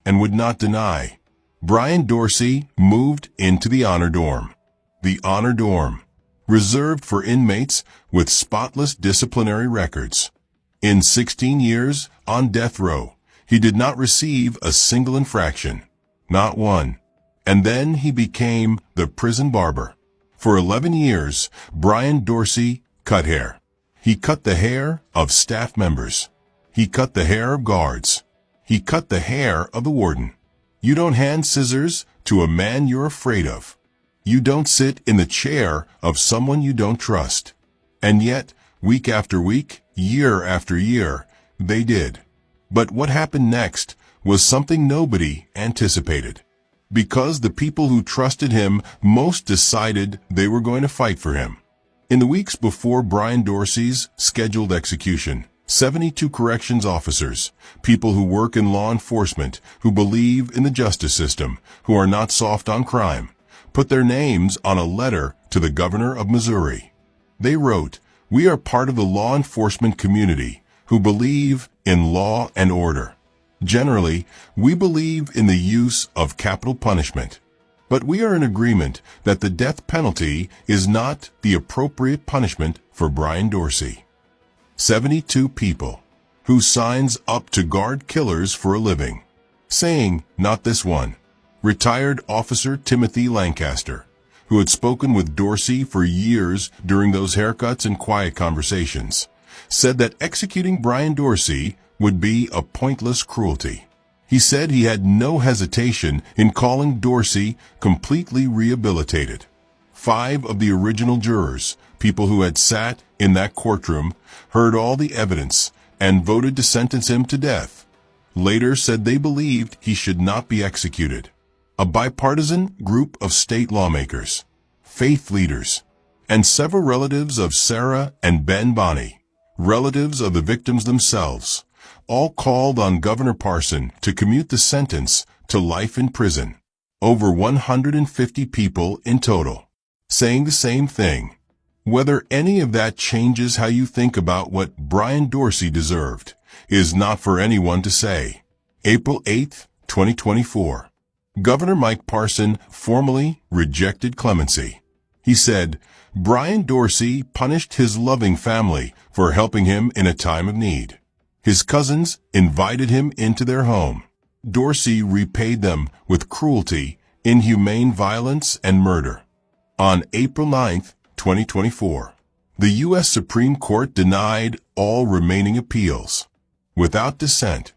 and would not deny. Brian Dorsey moved into the Honor Dorm. The Honor Dorm, reserved for inmates with spotless disciplinary records. In 16 years on death row, he did not receive a single infraction, not one. And then he became the prison barber. For 11 years, Brian Dorsey cut hair. He cut the hair of staff members. He cut the hair of guards. He cut the hair of the warden. You don't hand scissors to a man you're afraid of. You don't sit in the chair of someone you don't trust. And yet, week after week, year after year, they did. But what happened next was something nobody anticipated. Because the people who trusted him most decided they were going to fight for him. In the weeks before Brian Dorsey's scheduled execution, 72 corrections officers, people who work in law enforcement, who believe in the justice system, who are not soft on crime, put their names on a letter to the governor of Missouri. They wrote, "We are part of the law enforcement community who believe in law and order. Generally, we believe in the use of capital punishment, but we are in agreement that the death penalty is not the appropriate punishment for Brian Dorsey." 72 people who signs up to guard killers for a living, saying, "Not this one." Retired Officer Timothy Lancaster, who had spoken with Dorsey for years during those haircuts and quiet conversations, said that executing Brian Dorsey would be a pointless cruelty. He said he had no hesitation in calling Dorsey completely rehabilitated. 5 of the original jurors, people who had sat in that courtroom, heard all the evidence and voted to sentence him to death, later said they believed he should not be executed. A bipartisan group of state lawmakers, faith leaders, and several relatives of Sarah and Ben Bonney, relatives of the victims themselves, all called on Governor Parson to commute the sentence to life in prison. Over 150 people in total, saying the same thing. Whether any of that changes how you think about what Brian Dorsey deserved is not for anyone to say. April 8, 2024. Governor Mike Parson formally rejected clemency. He said, Brian Dorsey punished his loving family for helping him in a time of need. His cousins invited him into their home. Dorsey repaid them with cruelty, inhumane violence, and murder. On April 9, 2024, the U.S. Supreme Court denied all remaining appeals. Without dissent,